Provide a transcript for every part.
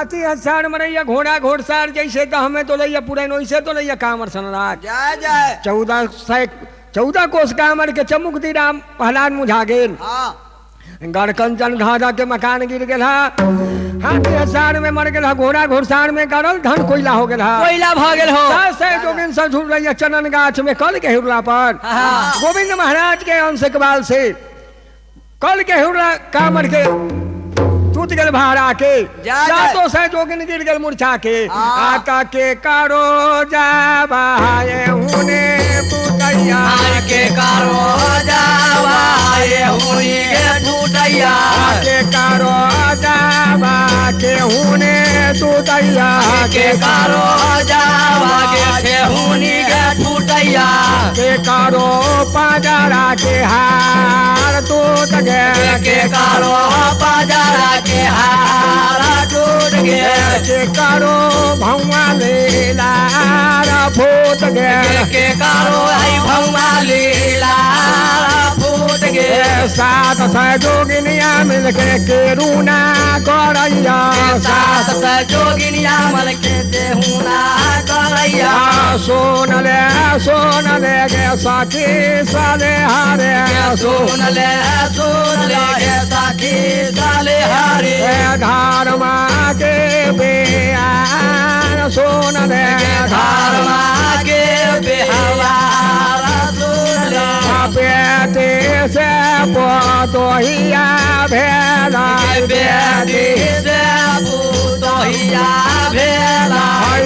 हाथी हसार मरैया घोड़ा घोड़सार जैसे तो हमें तो लैया पुरैन वैसे तो लैया कामर सनराज जय जय 14 कोस कामर के चमुक दी राम पहलाद मुझा गेल हाँ गढ़कंचन ढाधा के मकान गिर गेला हाथी हसार में मर गेला घोड़ा घोड़सार में गड़ल धन कोयला हो गेला कोयला भ गेल हो से जोगिन से झूल रही चनन गाछ में कल के हिरला पर हाँ। गोविंद महाराज के अंश के बाल से कल के हिरला कामर के टूट गल भाड़ा के जा। जातो से जोगिन गिर गल मूर्छा के हाँ। आका के कारो जाबाए हुने पुतैया के कारो जावा ये हुई के टूटैया के कारो जाबा के हुने पुतैया के कारो जावा के हुनी के टूटैया के कारो पाजरा के हार टूट गए के कारो बाजारा के हारा टूट गया के कारो भौवा लीला फूट गए के कारो आई भौवा लीला फूट गया सात से जोगिनिया मिलके केरूना करैया सास से जोगिनिया मल के देहुना करैया सोन ले गे सखी साले हारे सुन ले के साखी साले हरे धार माँ के बेयान सोन ले धार मागे बेहवा सुन ले बेटे से पोतोहिया भेला बेटी से पुतोहिया भेला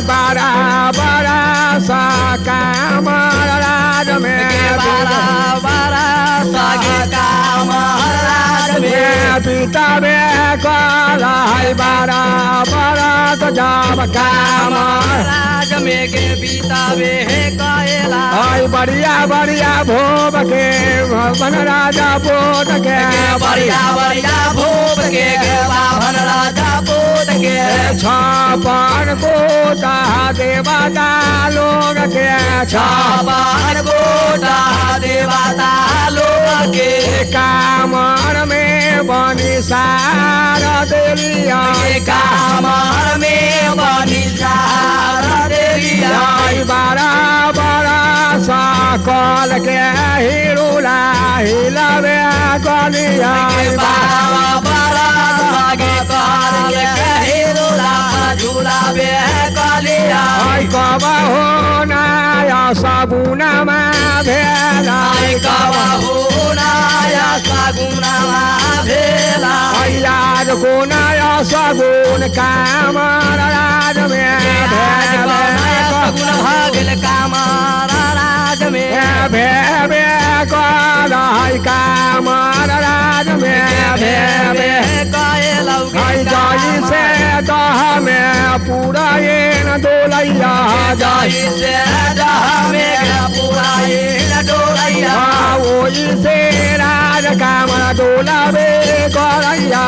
बड़ा बड़ा सा कामर राज में बारा बारा सागे का महाराज में पिता बे कला बड़ा बड़ा तो जाब कामर महाराज में के बीतावे है कायला आई बढ़िया बढ़िया भोग के भवन राजा बोध के बढ़िया बढ़िया भोग के बाभन राजा बोध के छापन को देवता लोग के छापान गोटा देवता लोग के कामर में बनी सारा देलिया कामर में बनी सारा देलिया बड़ा बड़ा सा कल के हिरुला हिलवे गलिया बाबा बड़ा भागे काल के हिरुला झूलावे कालिया कब हो नया साबुना में भेला कवा होनाया सागुना भेला याद को नया सगुन कामर राज में सगुन भागल कामारा राज में भेबे कलाई कामर राज में भेबे जाई से दह में पूरा ये न डोलैया जाई से दह में पूरा ये डोलैया ओई से राज कामर डोलावे करैया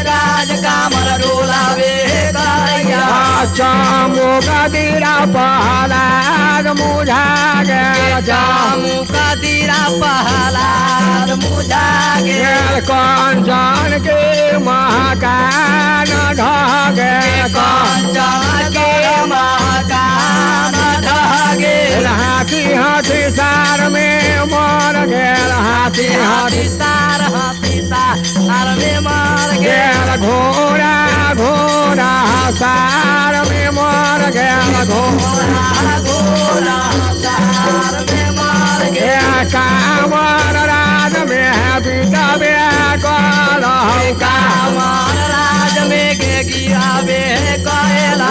राज कामर डोलावे करैया चामो गदीरा पहलाद मुझा गया जामू का दीरा पहलाद मुझा गया कौन जान के महाकान ढह गए कंचन के महाकान ढगे हाथी हाथी सार में मर गेल हाथी हाथी सार में मार गेल घोड़ा घोड़ा सार में मर गेल घोड़ा घोड़ा सार में मार कामर राज में बितावे कल कामर राज में के गिरावे कहेला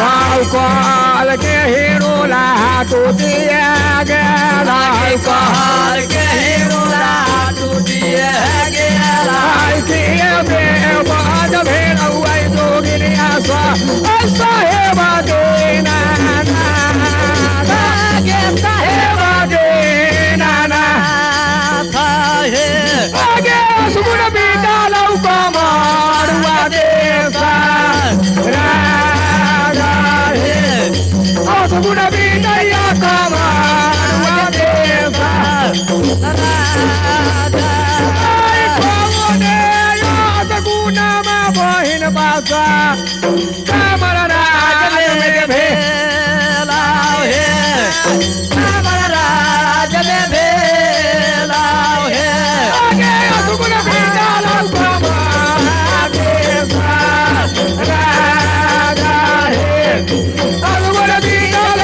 कल के हिरोला तो दिया गेला कहल के हिरोला टूटिए गेला के बाद भेल जोगिनिया ऐसा है बादेना आगे सुन बेटा लौका मारुआ देसा राजा है सुन बेटा या का मारुआ देसा राजा कौन बिन पासा कामर राज में भेला हे कामर राज में भेला हे आगे असुगुण भेदाल आगे राजा हे असुगुण भेदाल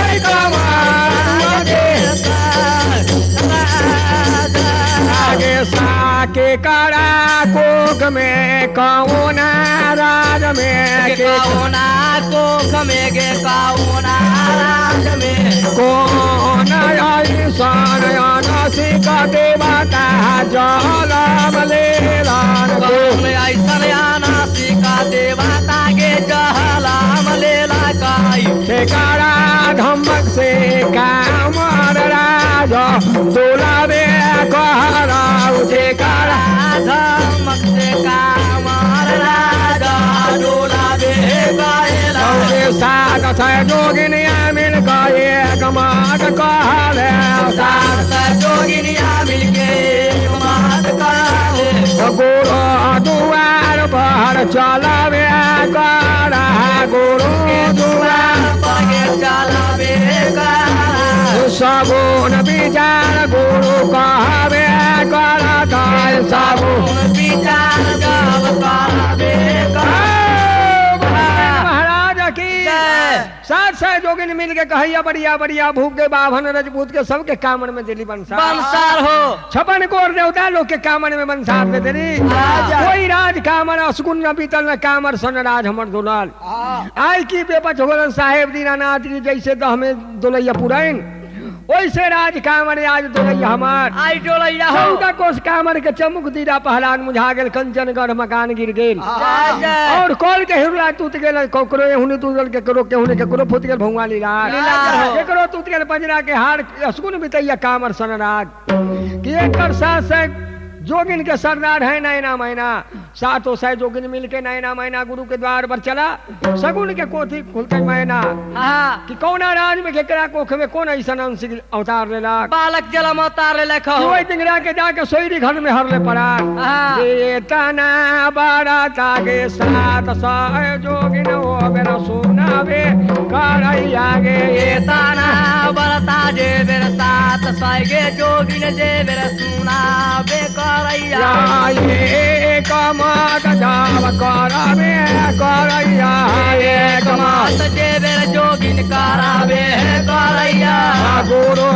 आगे साके काड़ा कोक में कौन राज में काउना कोख में गे काउना राज में कौन ऐसान अनसिक देवता जलम लेलान कौन ऐसन आना सिका देवता गे जहलाम लेला काई ठेकारा धमक से कामर राज दुलाबे कहराउ ठेकारा धमक से कामर राजा डोलाबे गायला सात छह जोगिनिया मिल गए कमात कहले सात जोगिनिया मिलके मात काले गुरु दुआर पर चलावे करा गुरु दुआर पगे चलाबे काला सगुन विचार गुरु कहबे करत सगुन विचार गाव काबे महाराज की जय। सात छह जोगिन मिल के कहैया बढ़िया बढ़िया भूख के बाभन रजपूत के सबके कामन में दिली बंसार बंसार हो छपन कोर देवता लोग के कामन में बंसार दे दिली कोई राज कामन असगुन न बीतल न कामर सन राज हमर दुलाल आई की बेपच होलन साहेब दीनानाथ जी जैसे दह में दुलैया पुरैन वैसे राज कामर आज दुलैया हमार आई डोलैया हो 14 कोस कामर के चमुक दीरा पहलान मुझा गेल कंचनगढ़ मकान गिर गेल जय। और कॉल के हिरला टूट गेल कोकरो एहुने टूटल के करो केहुने के करो फूट गेल भौवा लीलार लीलार हो। केकरो टूट गेल पंजरा के हार असगुन बितैया कामर सनराज कि एकर साथ से जोगिन के सरदार है नैना मैना सातों सै जोगिन मिलके नैना मैना गुरु के द्वार पर चला सगुन के कोठी खुलते मैना कि कौना राज में केकरा कोख में कौन ऐसा अंश अवतार लेला बालक जलम अवतार ले लखो वही तिंगरा के जाके सोईरी घर में हरले पड़ा तना बड़ा तागे सात सै जोगिन हो बेरा सुनावे करैया गे ये ताना बरता जे बेर सात साइगे जोगिन जे बेर सुना बे करैया ये कमात जाव करावे करैया ये कमात जे बेर जोगिन करावे करैया गुरु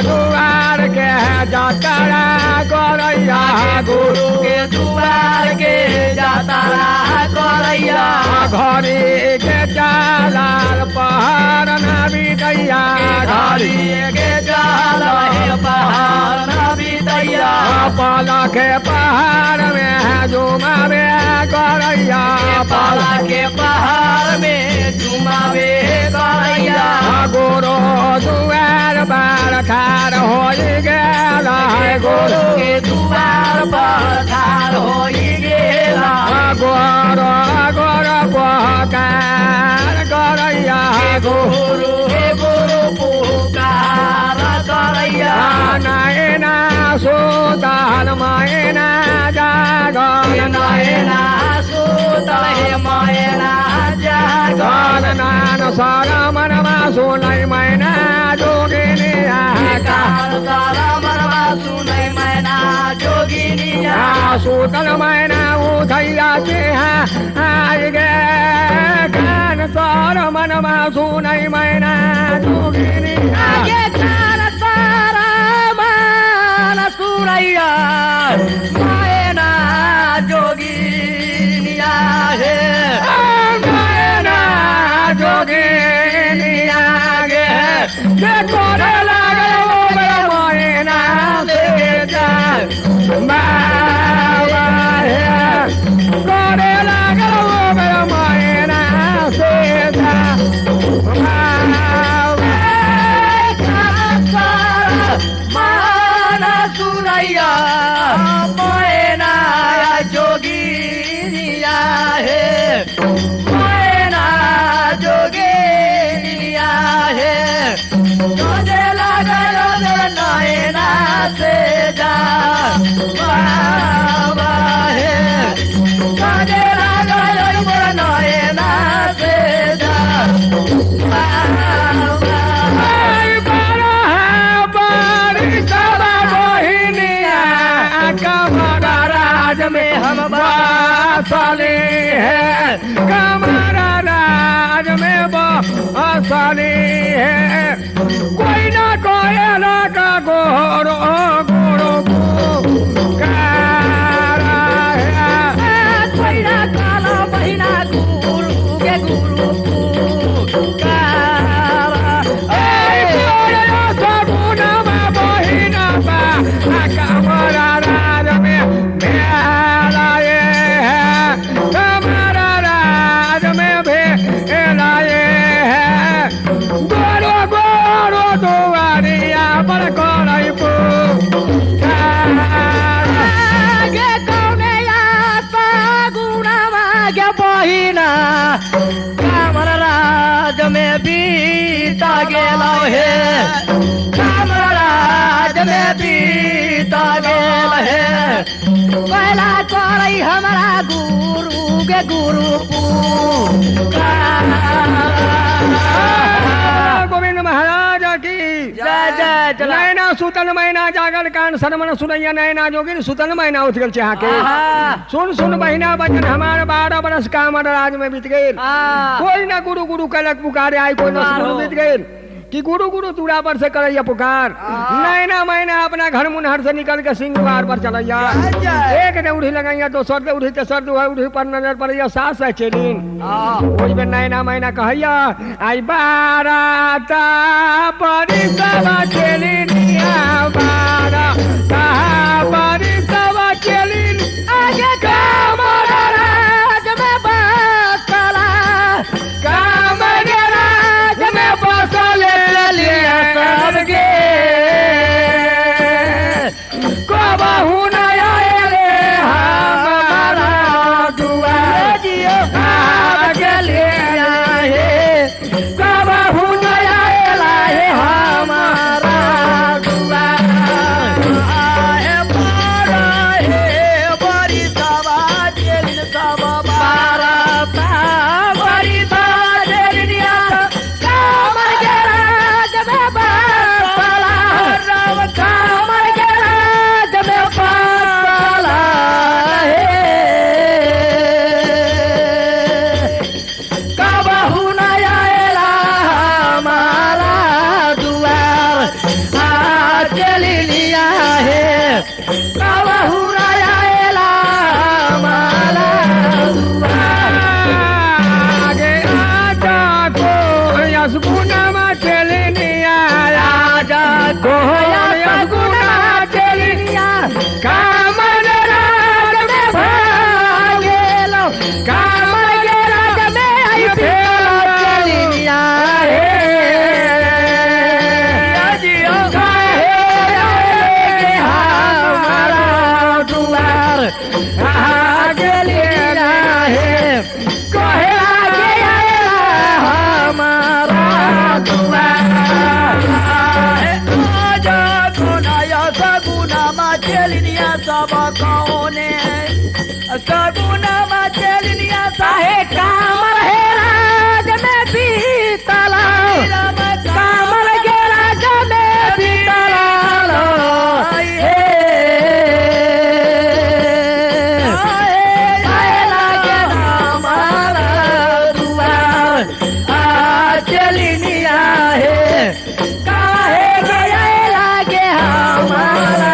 दुआर के जातरा करैया गुरु के दुआर के जातारा करैया घरी के चालाल पहाड़ न बिदैया घरी के जाला हे पहाड़ न बिदैया पाला के पहाड़ में झुमावे करैया पाला के पहाड़ में झुमावे करैया गुरु दुआर बार ठार हो गेला गुरु के दुआर पर ठार होई गेला गोर गोर पहकार करैया गुरु पुकार करैया नयना सुताल मायना जागल नयना सुतल हे मायना जागल नान सारा मनवा सुनै मैना जोगिनी काल सारा मनवा सुनै मैना जोगिनिया सुतल मैना उठैया से आइ गे कान सारा मनवा सुनै मैना जोगिनी आगे काल सारा मन सुनैया मैना जोगिनिया हे मैना जोगिनिया गे जे करे लागल ओ मैना से जा बाबा हे करे लागल ओ मैना से जा माना सुनैया मैना जोगिनिया हे मैना जोगिनिया हे जोजे लागल नैना से जा बाबा हे जोजे लागल बसली है कमर राज में बसली है कोई ना कोई लगा गोरो गोरो पुकारा है कोई ना काला बहिना गुरु के गुरु पुकारा सगुन में बहिना बा कमर राज में भेलाए है कमर राज में भेलाए है गोरो गोरो दुआरिया पर कोई गे कौने आसा गुना मागे बहिना कामर राज में बीता गेला हे कामर राज में बीता गेला हे पहला करई हमारा गुरु के गुरु गोविंद महाराज की जय जय चला नैना सुतन मैना जागल कान सरमन सुनैया नैना जोगिन सुतन मैना उठ गल चाह के सुन सुन महीना बचन हमारे 12 बरस कामर राज में बीत गए कोई ना गुरु गुरु कलक पुकारे आई कोई ना गुरु बीत गए कि गुरु गुरु तूड़ा पर से करैया पुकार नैना मैना अपना घर मुनहर से निकल के सिंहवार पर चलैया एक ने उठी लगाइया तो सर उठी तो सर उठी पर नजर पड़ैया सास है चेलिन ओई में नैना मैना कहैया आई बाराता परी सवा चेलिनिया बाराता परी सवा चेलिन आगे कामर राज में बसला कामर राज में बसले लिया सबके को बहु नया रे हमारा दुआर जियो आगे ले आए को बहु नया लाए हमारा दुआर आए बारा हे बड़ी सवा चेलिन सवा बाराता बड़ी सवा चेलिनिया कामर के राज में बसला कामर के राज में बसला कबहू न आएला हमारा दुआर आ चलिनिया है कबहू न आएला हमारा दुआर आगे आजा को यसगुना मा चलनिया आजा को यसगुना चलनिया कामर राज में भागेलो कामर के राज में आई चलनिया जियो काहे हमारा दुआर आगे लेना है कहे आगे आएला हमारा दुआर आजा गुनाया सगुना मा चलिनिया सब कौने सगुना मा चलिनिया साहे कामर हे राज में बीतला कामर के राज में बीतला चलिनिया है काहे गया लागे हमारा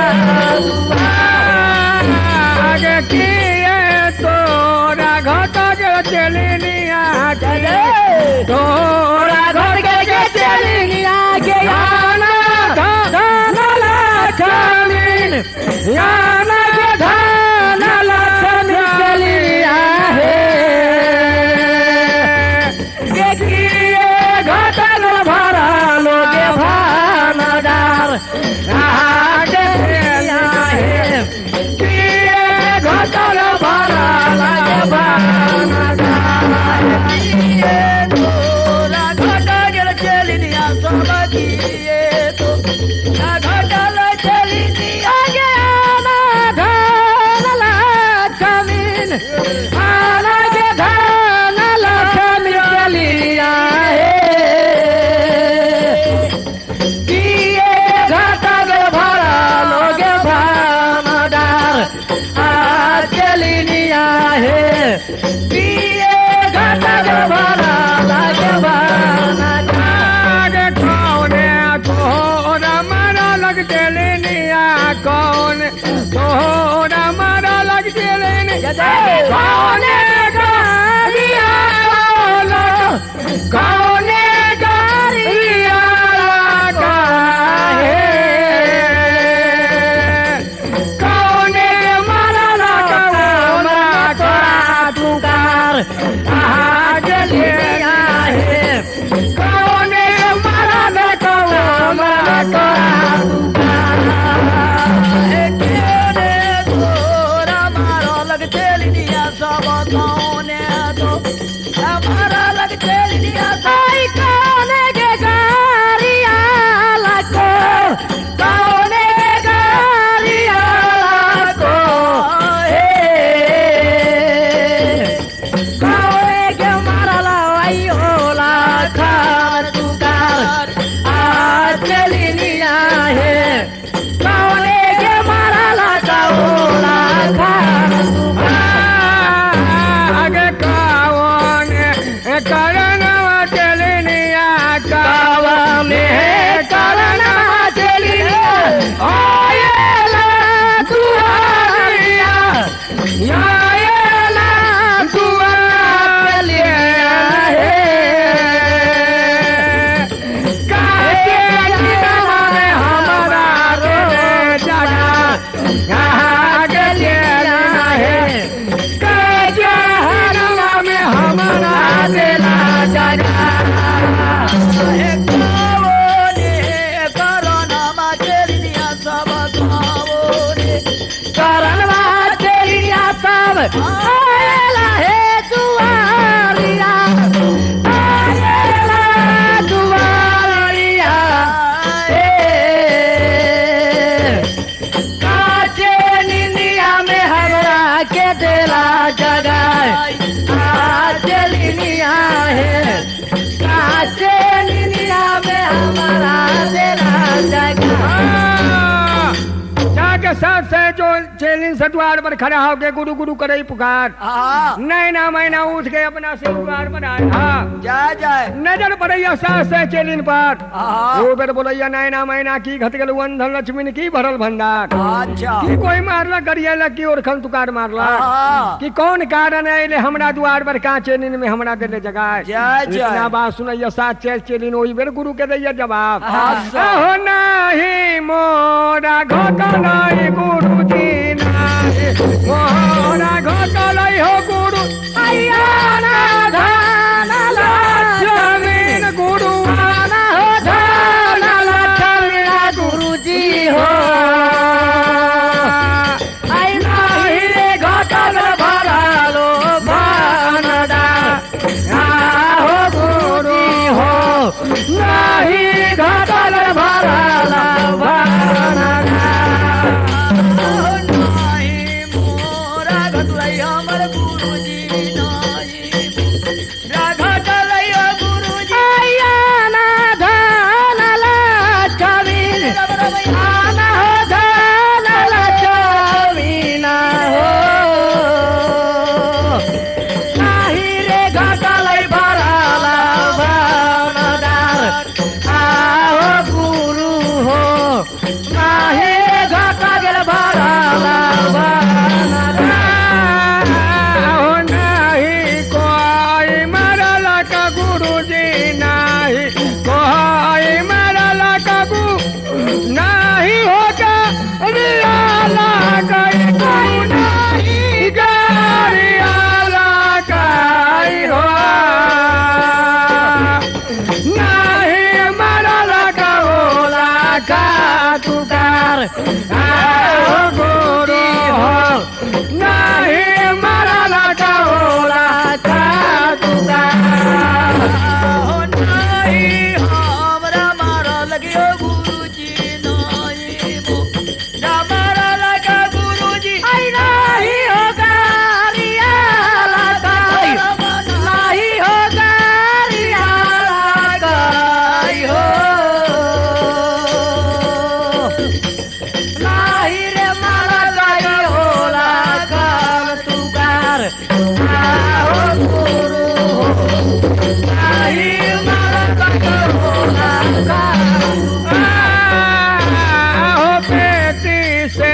आगे किए तोरा घटक चलनिया चले तोरा घर के चलिनिया के याना धन लक्ष्मीन याना के धन लक्ष्मी चलिया है के किए घटक भरा लोगे भानदार आगे चलिया है किए घटक भरा लोगे भानदार तोरा घर के चलिनिया सब किए तो घटल चलिनिया के आना पिये घाटा के भरा लागे भाना आगे कौन तोरा मारा लग चलनिया कौन तोरा मारा लग चलनिया कौन गारिया कौन गारिया कौन मारा लगा तुकार आगे लिया है कौन मारा लगा तोरा मारो लग चल दिया सब कौने तो हमारा लग चल दिया साई कौने के गारिया लगो कौने के गारिया लगो हे कौने के मारा लाई होला खार तुकार आज चलिया है कौने के मारा लगा होला खार आगे कौन करण चलनिया कावन है करण चलिया आयला दुआरिया आयला दुआरिया काहे में हमारा रे जगह आगे चलना है काहे में हमारा देला जगह आयला हे दुआरिया आयला दुआरिया काचे निंदिया में हमरा के देला जगह आज लिनिया है काचे निंदिया में हमारा देला जगह जाके साथ से जो चेलिन से द्वार पर खड़ा होके गुरु गुरु करे पुकार नैना मैना उठ के अपना से द्वार पर आया जय जय नजर पड़ैया सास से चेलिन पर हाँ। वो बेर बोलैया नैना मैना की घट गल धन लक्ष्मी की भरल भंडार अच्छा की कोई मारला गरिया की और खन तुकार मारला हाँ। कि कौन कारण है हमरा द्वार पर का चेलिन में हमरा देले जगह जय जय। इतना बात सुनैया सास चेलिन वही बेर गुरु के दैया जवाब अच्छा। हो नाही मोरा घटनाई गुरुजी नाही मोरा घटनाई हो गुरु आया ना धान जमीन गुरु लाना हो धान लक्ष्मी गुरुजी हो आई नाही रे घटन भरालो भानदा हो गुरुजी हो नाही घटन भराला भानदा नाही मोरा घटलाई हमर गुरुजी नाही घटलाई गुरुजी आया ना धान लक्ष्मी आना हो धान लक्ष्मी ना हो नाही रे घटलाई भराला भानदार आहो गुरु हो नाही घटा गेल भराला भानदार हो ना आहो गुरु हो नाही मारत होना हो बेटी से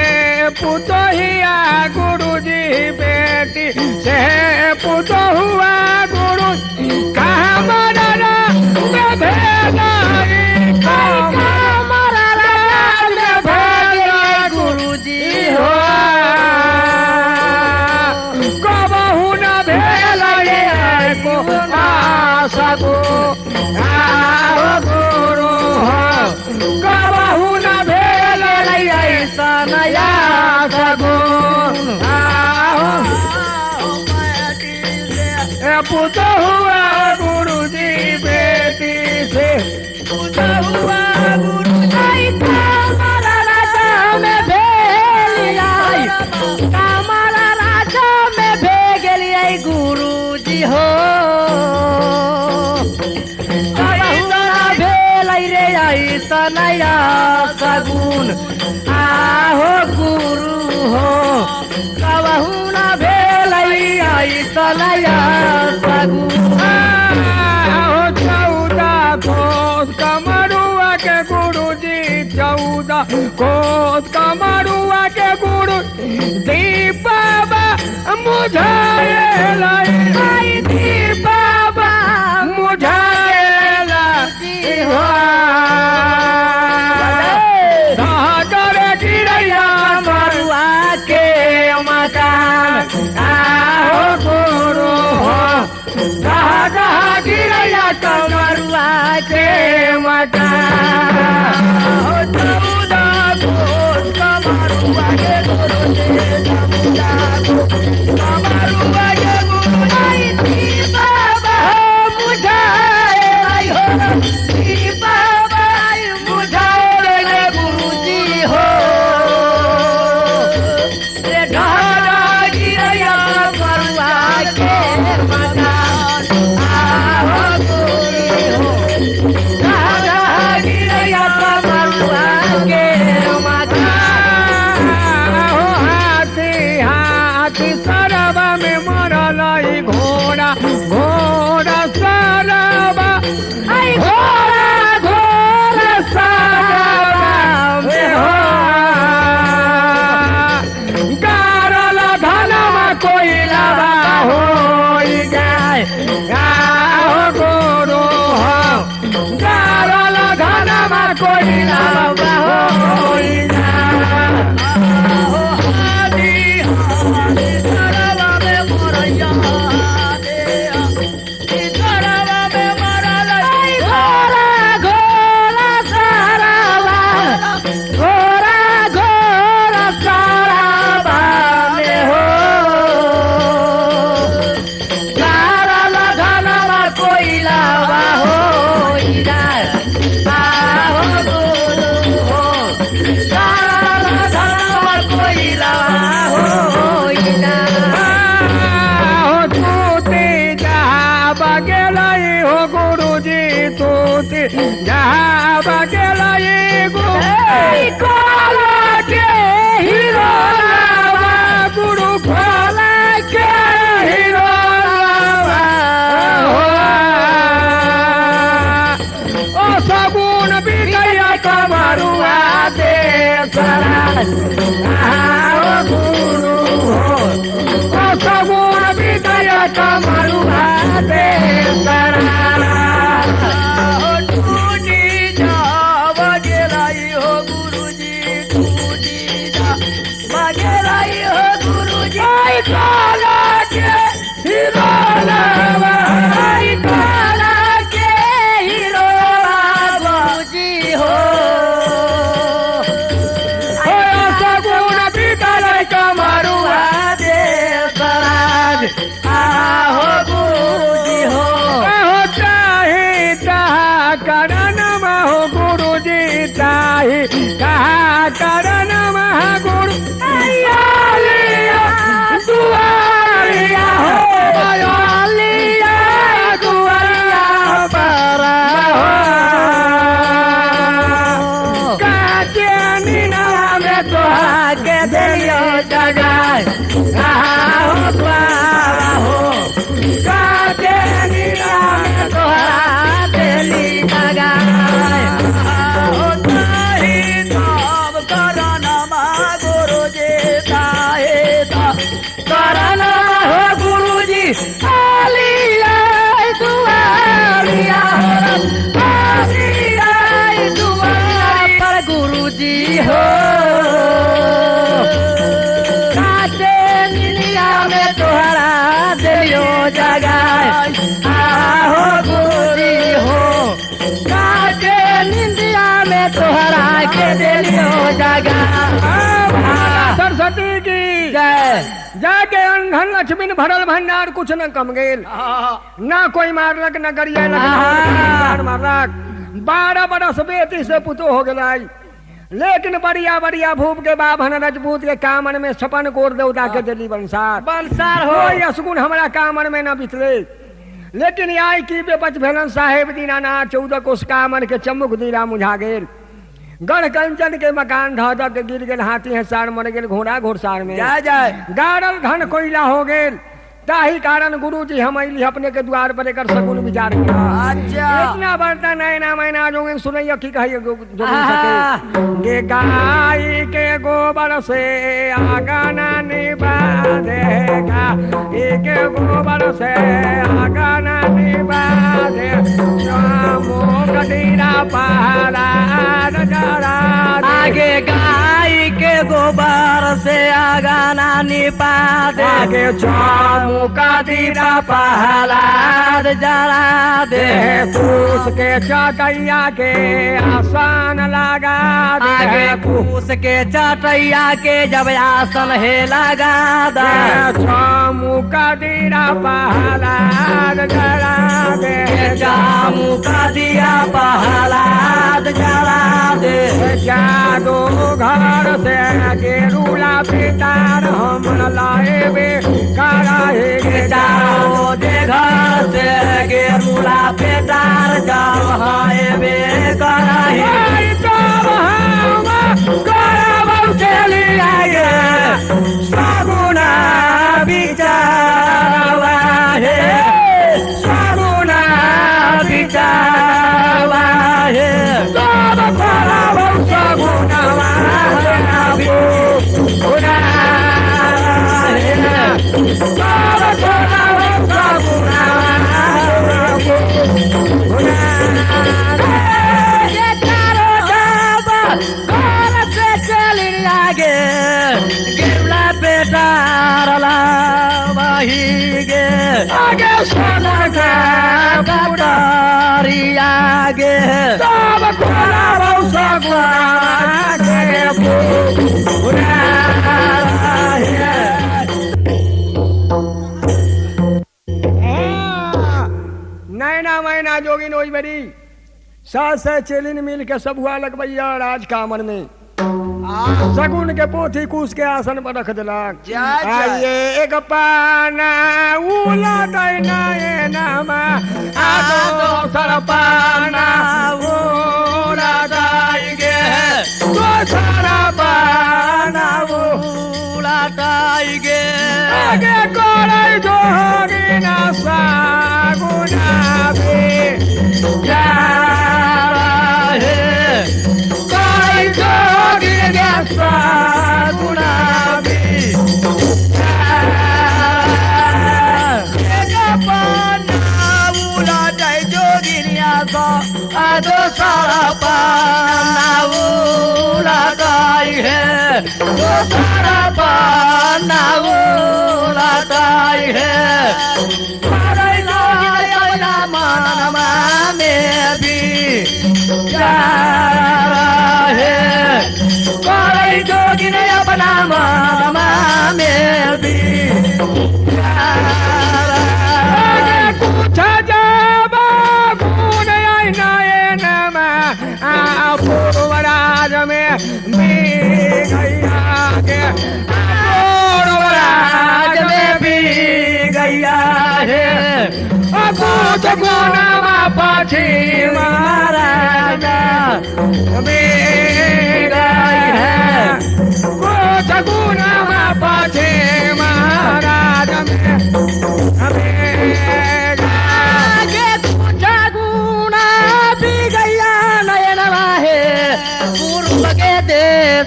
पुतो हिया गुरुजी बेटी से पुतो हुआ गुरु कहा मरना में भेदा गुरुजी हो कबहू न भेल को आसगो आओ गुरु हो कबहू न भेल सनया सगो आओ पुतो हुआ गुरुजी बेटी से पूजा हुआ गुरु आई कामरा राजा में भेल आई कामरा राजा में भेल आई गुरुजी हो भेल रे आई सनया सगुन आहो गुरु हो कबहू न भेल आई सनया सगुन कोस कमरुआ के गुरुजी 14 कोस कमरुआ के गुरु दीप बाबा मुझाए लाई दीप बाबा मुझाए लाई सागर गिरैया मरुआ के मकान आओ गुरु हो गिरैया मरुआ के मकान हो चौदा कोस मरुआ के गुरु मरुआ के गुरु आई थी बाबा मुझाए आई हो थी बाबा मुझाए गुरुजी हो रे ढारा गिरैया मरुआ के मकान आहो गुरु हो ढारा गिरैया मरुआ के मकान हो हाथी हाथी सरब में मरल घोड़ा घोड़ा सरब आई घोड़ा घोड़ा सरब में हो गारल धनमा कोइलबा हो जाए आओ गुरु हो गारल धनमा कोइलबा हो जाए हो हादी हादी सरवा में मोरैया दे सरवा में मरल घोड़ा घोड़ा सरवा घोड़ा घोड़ा सरवा में हो गारल धनवा कोइलबा हो जाए आहो गुरु हो गारल धनवा कोइलबा हो जाए हो तूती जहाँ बगेलाई हो गुरुजी तूती जहाँ बगेलाई Hey, कोला के हीरो लावा गुरु कोला के हीरो लावा ओ सगुन बिगैया कमरुआ दे सरा आओ गुरु हो ओ सगुन बिगैया कमरुआ दे सरा हो टूटी जा बगेलाई हो गुरुजी टूटी जा बगेलाई हो गुरुजी आई कोला के हीरो लावा आई काला के हीरो गुरुजी हो ओ सगुन बिगैया कमरुआ दे सराज आहो जगाए आहो गोरी हो काके निंदिया में तोहरा के दिलियो जगा सरस्वती की जय जाके अंधन लक्ष्मी भरल भंडार कुछ न कम गेल ना कोई मारलक न गरिया मारलक 12 बरस बेटी से पुतो हो गलाई लेकिन बढ़िया बढ़िया भूप के बाभन रजपूत के कामन में छपन कोर देवता के दिली बंसार बंसार हो कोई असगुन हमारा कामन में न बितले लेकिन आई की बेपच भेलन साहेब दीनानाथ 14 कोस कामन के चमुक दीरा मुझा गेल गढ़ कंचन के मकान ढह के गिर गेल हाथी हसार मर गेल घोड़ा घोड़सार में जय जय गाड़ल घन कोयला हो गेल ताही कारण गुरु जी हम अली अपने के द्वार पर एकर सगुन विचार किया अच्छा इतना बड़ता नैना मैना जोगिन सुनैया की कहिए जोगिन सके गे गाय के गोबर से आंगन निभा देगा के गोबर से आंगन निभा दे शामो कदीरा पहाड़ा जरा आगे गाय के गोबर से आगाना निपा दे आगे चामू का दीरा पहला जरा दे फूस के चटैया के आसन लगा आगे फूस के चटैया के जब आसन है लगा दे चामू का दीरा पहला जरा दे जामू का दिया पहला जरा दे जादो घर से गेरूला पितार हम लाए बे कराए जाओ जे घर से गेरुला पेटार जाओ हाय बे कराही सगुना बिचावा हे सगुना बिचावा हे सब खराब सगुना आगे सोना का कटारिया गे सब खराब सगुना नैना मैना जोगिन ओई बड़ी सास से चेलिन मिल के सब हुआ लगभैया राज कामन में सगुन के पोथी कूस के आसन पर रख दिलक आइए एक पाना उला दैना ए नामा आदो सरपाना उला दाई गे तो सरपाना उला दाई गे आगे कोरै जोगी ना सागुना बे जा आदो सारा पाना उला दाई है दो सारा पाना उला दाई है अपना मानमा में भी जा है कोई जोगिन अपना मानमा में भी कुछ जाबा गुण आई नए नमा पूर्वराज में भी गैया के पूर्वराज में भी गैया है कुछ गुणमा पछि महाराजा में गई है कुछ गुणमा पछि महाराज में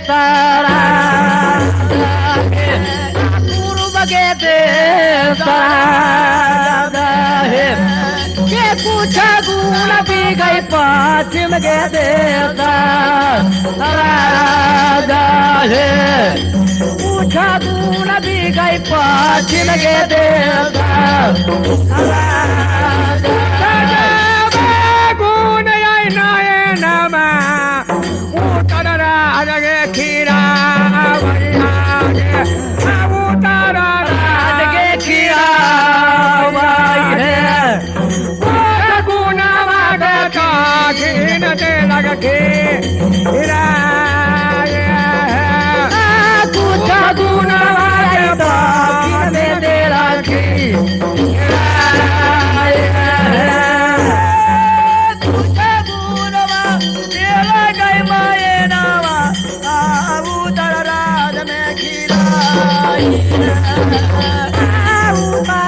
सारा पूर्व के सारा है के कुछ गुण भी गई पश्चिम के देता राजा है कुछ गुण भी गई पश्चिम के देश गुण नयनम उत्तर राजगे खीरा उत्तर राजगे खीरा गुण दे लग खीरा कुछ गुण दे रखी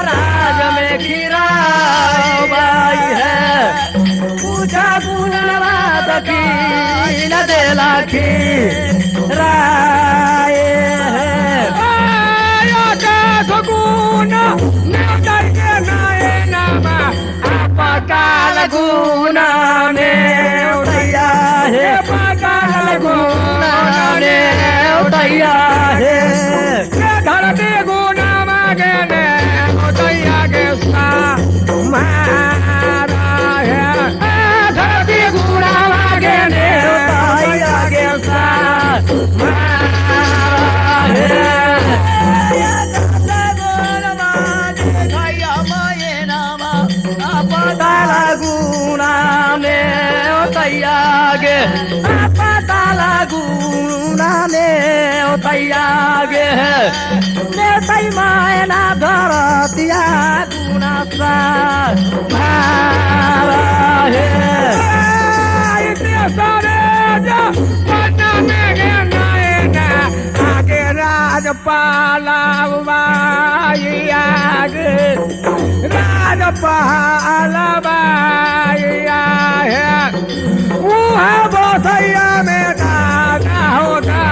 राज में खीरा बाई है पूछा गुणवा दखी न दे लाखी राय है गुण पकाल गुण में उठैया है पकाल गुण में उठैया है धरती गुण मांगने उठैया के सा मारा है धरती गुण मांगने उठैया के सा मारा है मायना धरतिया गुना सा आगे राजपाला राजपाला है वो है बोसैया में दादा होता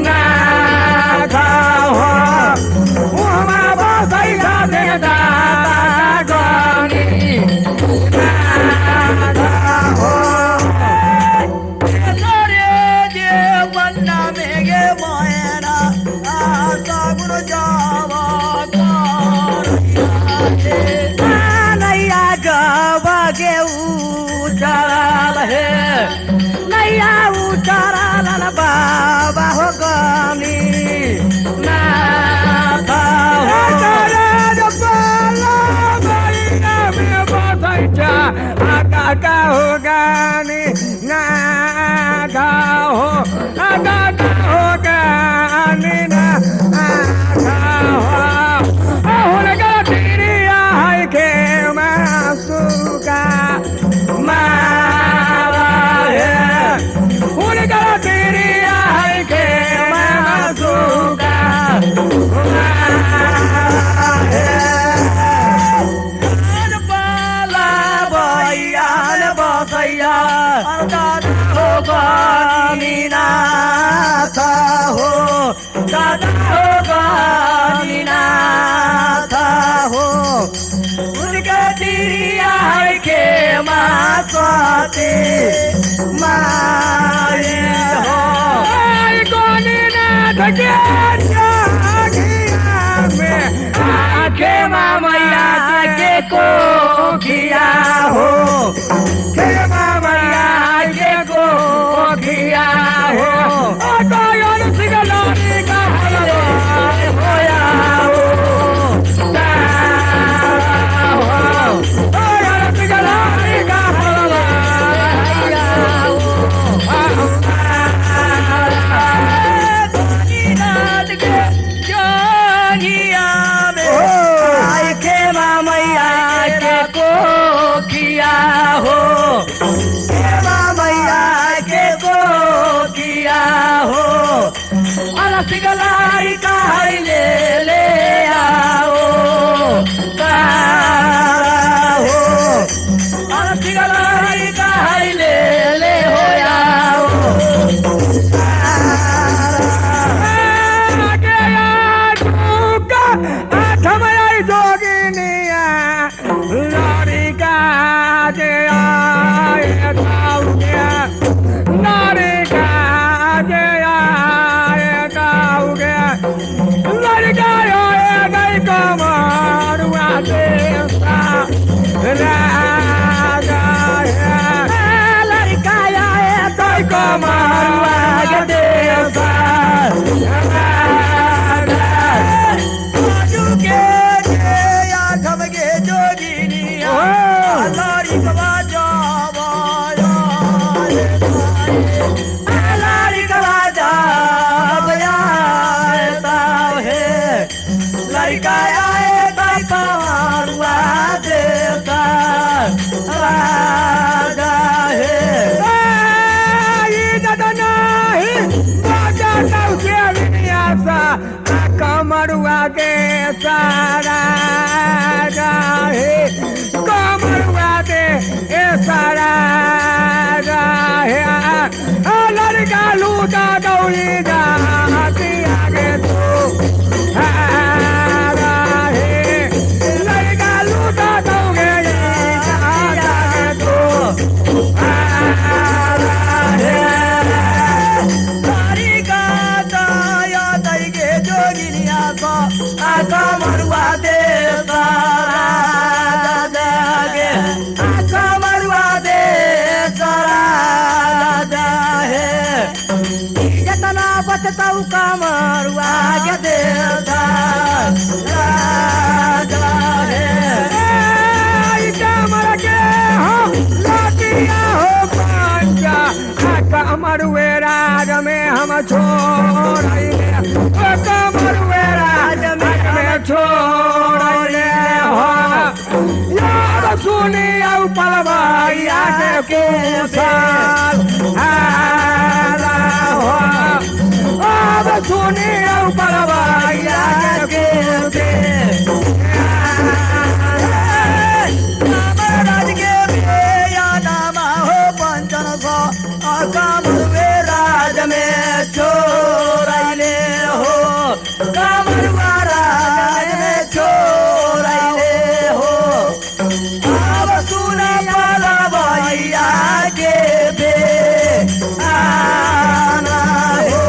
ना था हो वो हमारा बोसैया दे दादा गानी ना था हो नैया गवागे उचाराल है नैया उचाराल बाबा हो गानी नाथा आका हो गानी नाथा हो आका हो गानी ना आका हो लगा तेरी आई के मासूका मारा है लगा तेरी आई के मासूका मारा है मीनाथा हो दादा होगा मीनाथा हो उनका तिरिया के माते मारे हो गोनी नाथ के में आखे मामैया के को किया हो के मामैया के को किया हो तो यार सिगलानी का होया हो तो यार सिगलानी का मैया के को किया हो सिगल कमरुआ के देसा बाजू के जे या धमके जोगिनिया लारी कवा जावाया लारी कवा जावाया है लड़का आए कमरुआ देता राजा है कमरुआ के सारा है कमरुआ के सारा है लड़का लूटा दौड़ी जाती आगे तो लड़का लूटा दौड़े आगे तो कमरुआ देता गे कमरुआ दे राजा है जतना बचता कमरुआ के देता राजा है कमर के हो लाटिया हो पंजा कमरुए राज में हम छोड़ कमरुए राज में छोड़े हो यार सुनी औ पलवाइया के साल हो अब सुनी औ पलवाइया के राज के या नामा हो पंचन सो कमरुए राज में छोड़ले हो कमरुआ राज में छोड़ले हो अब सुने पलवैया के बे आना हो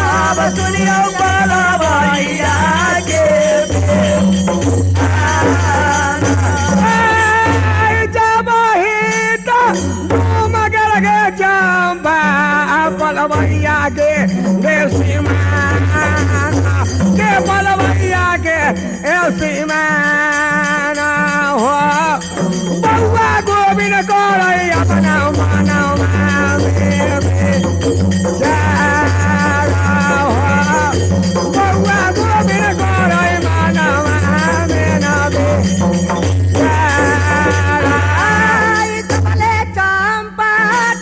अब सुनियो पलवैया के बे आना पलवैया के पलवैया के सीमाना हो बउआ गोविंद करे अपना मानव बउआ गोविंद करे मानव चंपा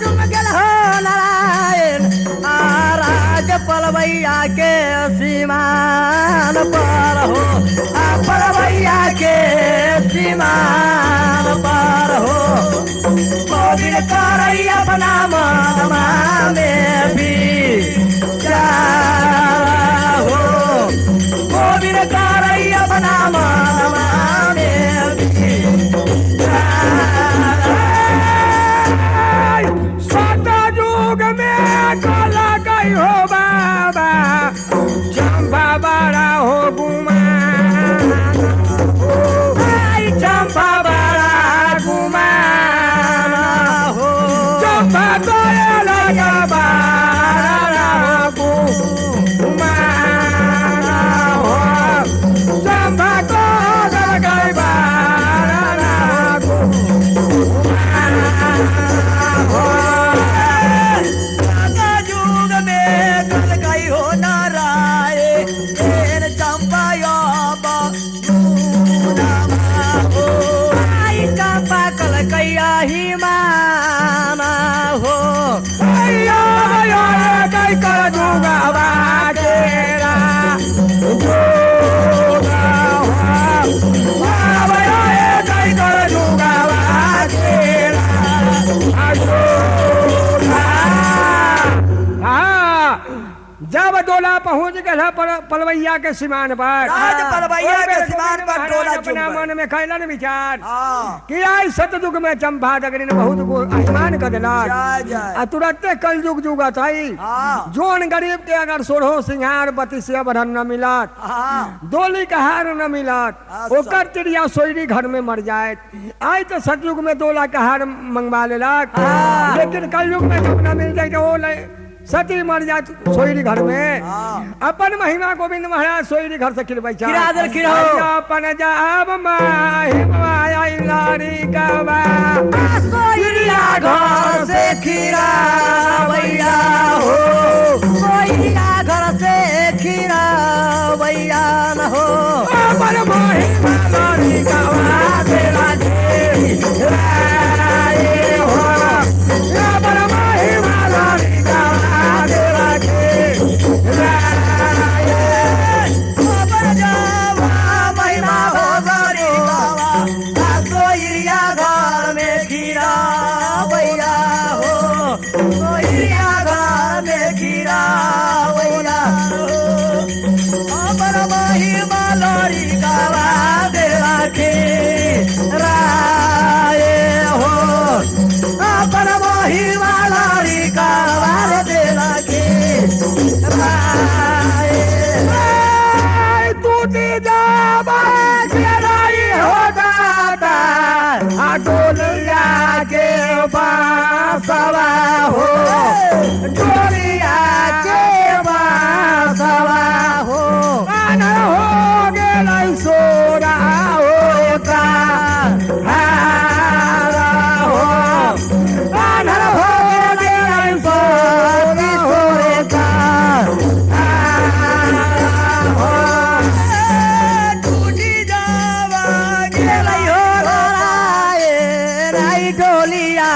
तुम गल हो नारायण राज पलवैया के सीमान पर हो पलवैया के सीमान पर हो गोविंद करैया अपना मनवा में भी जा हो गोविंद करैया अपना मनवा में भी जा सतयुग में कला गई हो बाबा चंपा बड़ा हो चंपा बड़ा गुमाना हो चंपा तो लगा बारा गुमाना हो चंपा तो लगा बारा युग में कल गई हो नारायण चंपा चंपा कल कैया ही माना हो कई कर दूंगा बाजेरा कई कर दूंगा बाजेरा जब डोला पहुंच गया पलवैया के सीमान पर राज पलवैया के सीमान पर डोला अपना चुप मन में कैलन विचार हाँ कि आई सतयुग में चंपा दगरी ने बहुत अभिमान कर दिला जय जय तुरंते कल युग जुगत आई हाँ जोन गरीब के अगर सोढ़ो सिंहार बत्ती से बढ़न न मिलत हाँ डोली का हार न मिलत अच्छा। ओकर चिड़िया सोयरी घर में मर जाए आई तो सतयुग में 2 लाख का हार मंगवा लेलक हाँ। लेकिन कलयुग में जब न मिल जाए तो वो सती मर जाए सोयरी घर में हाँ। अपन महिमा गोविंद महाराज सोयरी घर से खिलबै खिरा दे, खिराओ। अपन जाब महिमा आई लारी कबा सोइरिया घर से खीरा भैया हो सोइरिया घर से खीरा भैया न हो अपन महिमा लारी कबा तेरा जी राये हो अपन महिमा लारी कबा तेरा जी राये खबर जावा महिमा हो गरी बाबा सोइरिया घर में खीरा भैया हो सोइरिया घर में खीरा भैया हो अमर महिमा लोरी गावा देवा के राये हो अमर महिमा लोरी गावा देवा के राये तूती जाबा चराई हो दाता डोलिया के बासवा हो डोलिया के बासवा हो आनर हो गेलै सोरा हो का हारा हो आनर हो गेलै सोरा हो का टूटी जावा गेलै हो राये राई डोलिया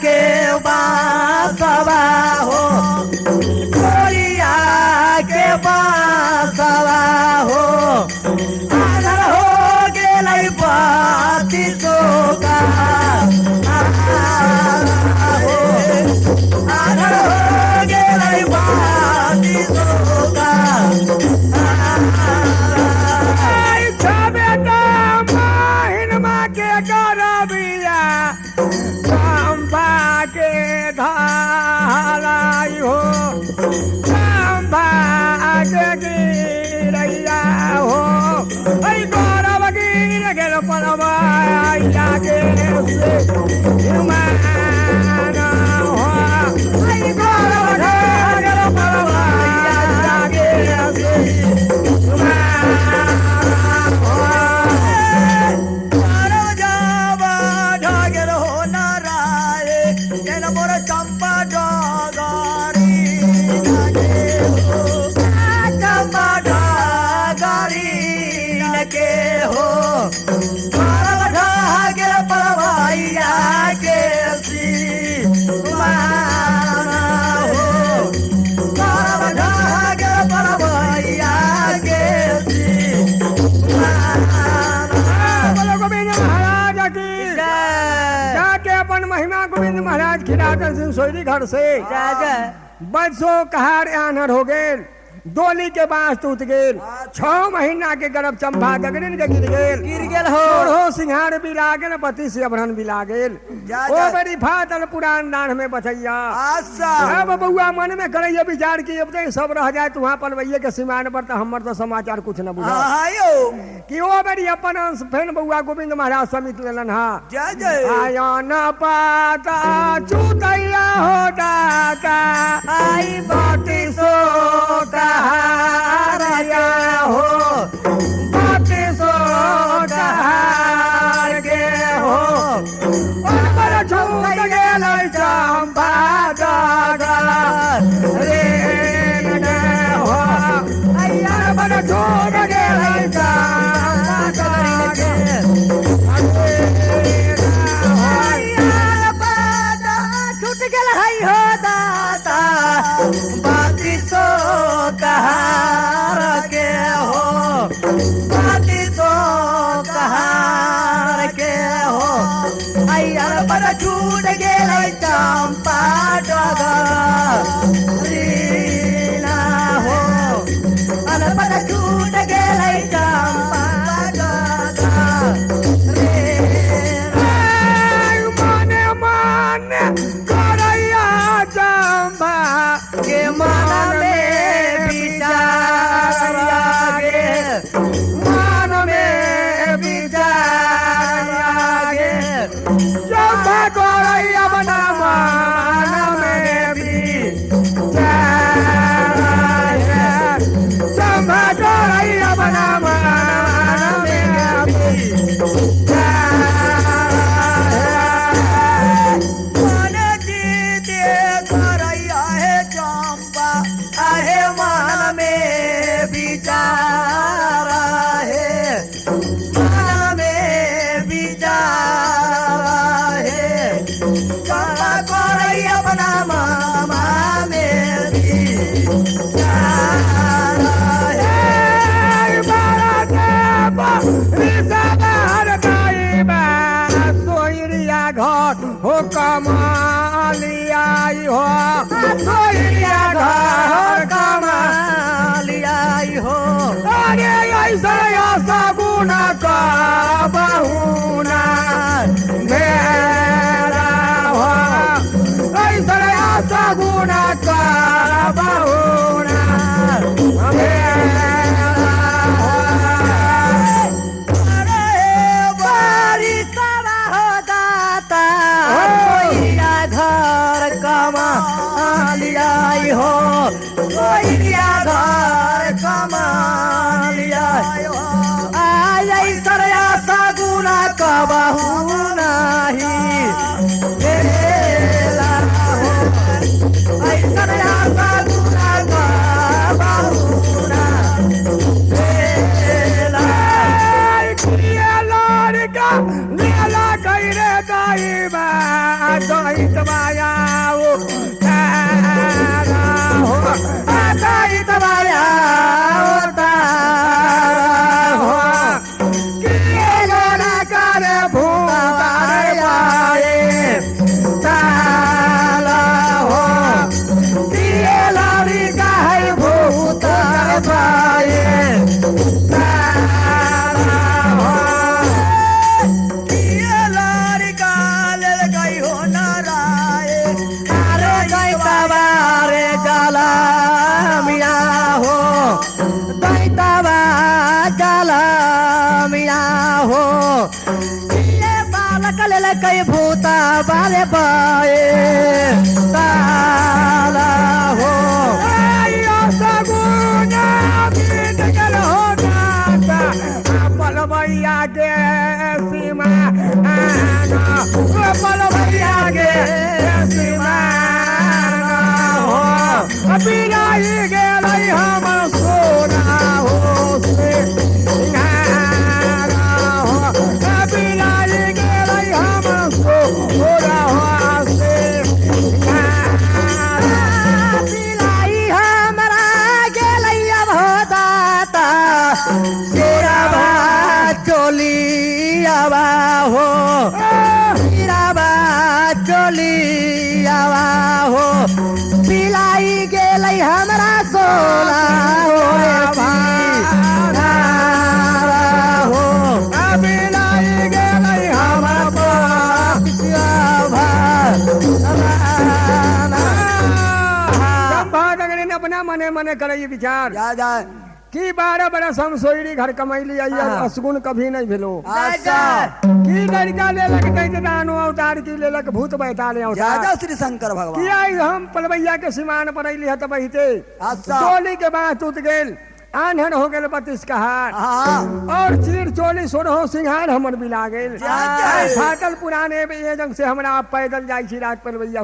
के बासवा हो डोलिया के बासवा हो आदर हो गेलै बाती सोका हो आदर हो गेलै बाती सोका आई छबेटा महिनमा के करबिया चंपा के धालाई हो चंपा के गिरैया हो ऐ गौरव गिर गेल परमाया के से माना हो ऐ गौरव गिर गेल परमाया के से मानव जावा ढागर हो नाराये जेन मोर चंपा डगारी लगे हो चंपा डगारी लगे हो मानव ढागर परवाइया के सी माना हो मानव ढागर परवाइया के सी बोलो गोविंद महाराज की जय जाके अपन महिमा गोविंद महाराज खिलाते सिंह सोयरी घर से जय बरसो कहार आनर हो गेल डोली के बांस टूट गेल 6 महीना के गर्भ चंपा गगरिन के गिर गेल हो सोढ़ो सिंहार बिला गेल पति से अभरन बिला गेल जा, ओ जा। बड़ी फाटल पुरान दान में बचैया आशा अब बउआ मन में करैया विचार की अब तक सब रह जाए तुहाँ पलवैये के सीमान पर तो हमर तो समाचार कुछ न बुझा आयो कि ओ बड़ी अपन अंश फेन बउआ गोविंद महाराज समित लेलन हा जय जय आया न पाता चूतैया हो दाता आई बाती सो कहारिया हो बाती सो कहार के हो पर छूट गेल चंपा दादा रे न हो आया पर छूट गेल चंपा दादा छूट गेल है हो दाता बाती सो कहार के हो बाती सो कहार के हो अय्या पर छूट गेल चंपा डगरीना हो अन पर छूट गेल चंपा डगरीना मन जीते करैया है चंपा आहे मन में विचार है मन में विचार है चंपा करैया अपना मामा में विचार है घर हो कमालिया हो सोइया घर कमालिया हो अरे ऐसा ऐसा गुना का बहुना मेरा हो ऐसा ऐसा गुना का बहुना मेरा हो अरे बारी सारा हो दाता सोइया घर कमालिया हो सोइया घर कमालिया हो आई सरया सगुना कबहू नाही भेला हो आई सरया सगुना कबहू ना भेला लड़का नीला कैरे दाइबा दैत माया हो दैत माया हो किए गाना करे भूतारे पाए ताला हो किए लड़का है भूतारे पाए कई भूता बारे पाए ताला हो सगुना बीत गल हो जाता पलवैया के सीमा पलवैया के सीमा हो बिनाई गेल हम सोना हो से बिनाई गेल हम सोना हो से बिलाई हमरा गेलैया भोदाता सिराबा चोलियावा हो सिराबा चोलियावा हो बिलाई गेलै हमरा सोला हो हो बिनाई गेल हम अपना मने मने करे ये विचार कि 12 बरस हम सोईरी घर कमैली आई असगुन कभी नहीं भेलो की लड़का ले लक दैत दानो अवतार की ले लक भूत बैताले अवतार श्री शंकर भगवान कि आई हम पलवैया के सीमान पर अइली हत बहिते टोली के बात टूट गेल आन्हर हो गेल 32 कहार और चीर चोली सोरहो सिंहार हमर बिला गेल फाटल पुराने ये जंग से हमरा पैदल जाई छी रात पलवैया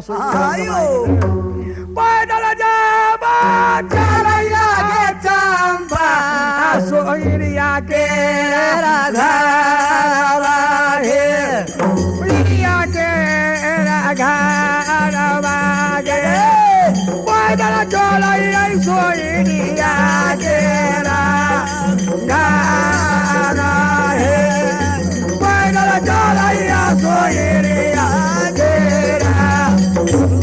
पैदल जाबा चलैया के चंपा सोइरिया के राघा हे प्रिया के राघा गे पैदल चलैया सोइरिया के राघा हे पैदल चलैया सोइरिया के राघा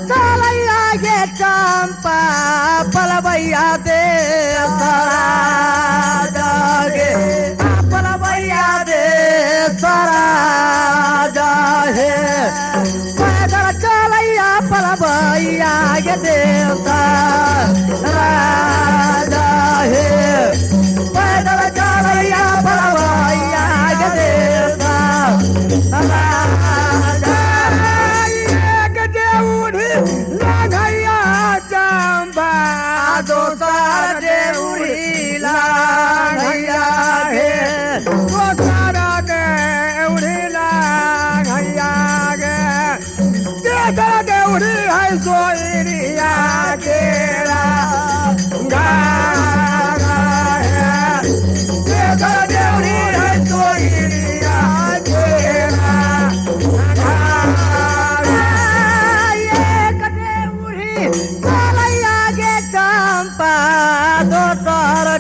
चलैया गे चंपा पलवैया दे सारा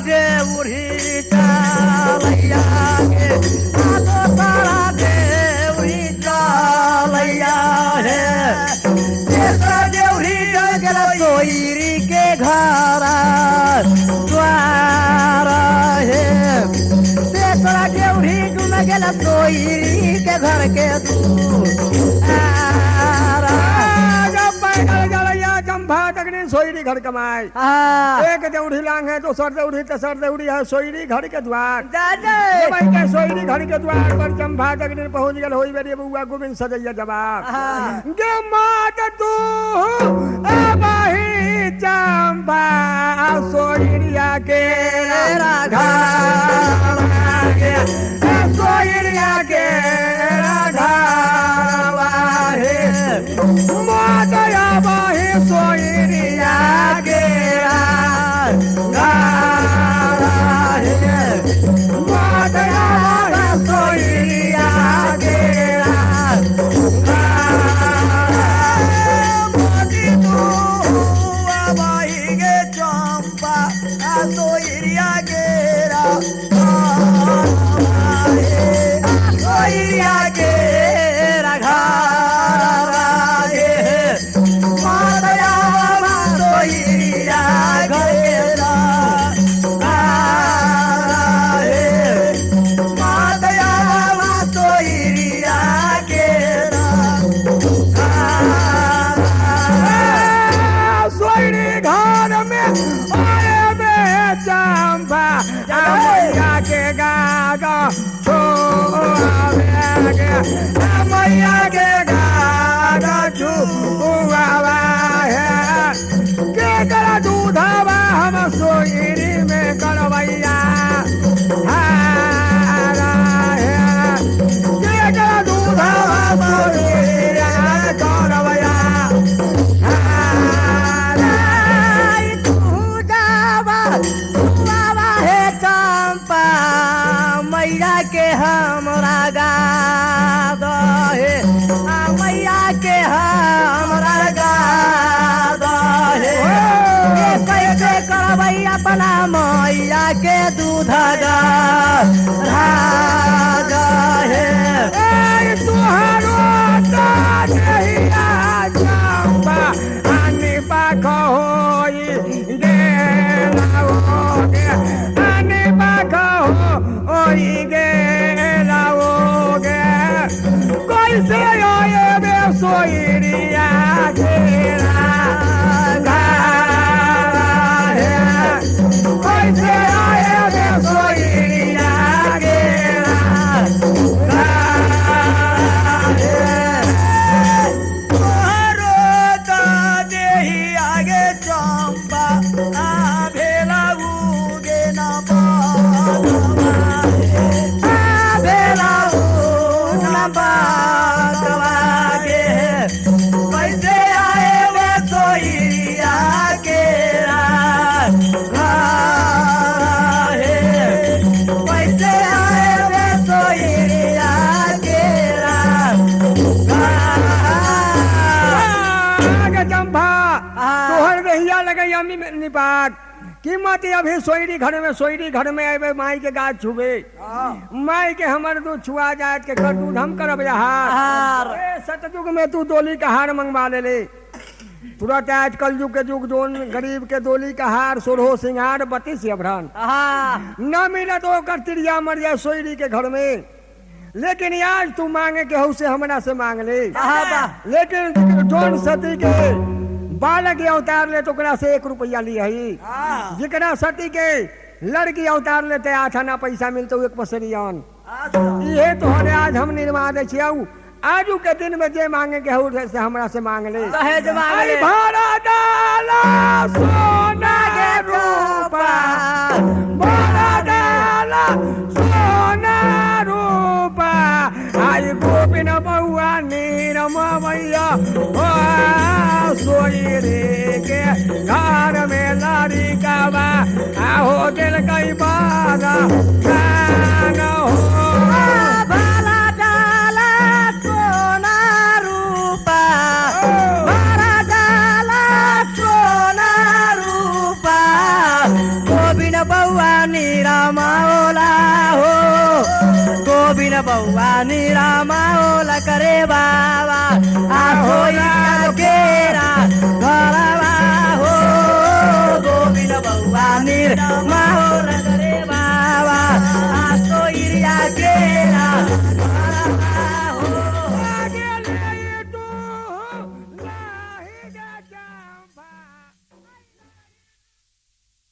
देवरी चालैया गे सातो सारा देवरी चालैया हे तेसरा देवरी गेला सोयरी के घर द्वार हे तेसरा देवरी डूब गेला सोयरी के घर के चंपा तकनी सोयरी घर कमाए एक देवड़ी लांग है तो सर देवड़ी तेसर देवड़ी है सोयरी घर के द्वार ये भाई के सोयरी घर के द्वार पर चंपा तकनी पहुंच गल होई बेरी बुआ गोविंद सजैया जवाब गे मात तू ए बाही चंपा सोयरिया के घर गे सोयरिया के घर मातया बाही सोयरिया के मातया सोयरिया के मोदी तू बाही गे चंपा सोयरिया के सोयरिया के मैया के गाना छुआ है के करा दूधवा हम सोयरी में करवैया के करा दूधवा सोयरी करवैया हे चंपा मैया के हमरा गा मैया के हमरा गा कैसे करबै अपना मैया के दूध तुहारो चंपा आनी पाख होई गेलाओगे आनी पाख होई गेलाओगे कैसे आए बे सोयरिया घेरा कैसे आए बे सोयरिया घेरा तोहरो तो देही आगे चंपा भेला उगे ना भेला कैसे आए वे सोयरिया के कैसे आए वे सोयरिया के चंपा तोहर रहिया लगे अम्मी निपात कीमत अभी सोयरी घर में आवे माई के गाछ छुबे माई के हमर दूध छुआ जाए के कर दूध हम करब हार सतयुग में तू डोली का हार मंगवा ले तुरंत आज कल युग के युग जोन गरीब के डोली का हार सोरहो सिंगार 32 अभरण न मिले तो कर तिरिया मर जाए सोयरी के घर में लेकिन आज तू मांगे के हु से हमरा से मांग ले लेकिन जोन सती के बालक अवतार ले तो से 1 रुपया ली है जिकरा सती के लड़की अवतार लेते 8 आना पैसा मिलते 1 पसरियन ये तो आज हम निर्मा दे आजू के दिन में जे मांगे के हु से हमरा से मांग ले भाड़ा डाला सोना के रूपा भाड़ा डाला सोना रूपा आई गोपिन बउआ नीरम मैया सोयरी के घर में लड़ी का बा हो दिल कई बारा गाना हो भाड़ा डाला सोना रूपा भाड़ा डाला सोना रूपा गोविंद बउआ नीरा माओला हो गोविंद बउआ नीरा माओला करे बाबा आठो केरा घरवा हो गोविंद बउआ नीरा माओला करे बाबा आठो केरा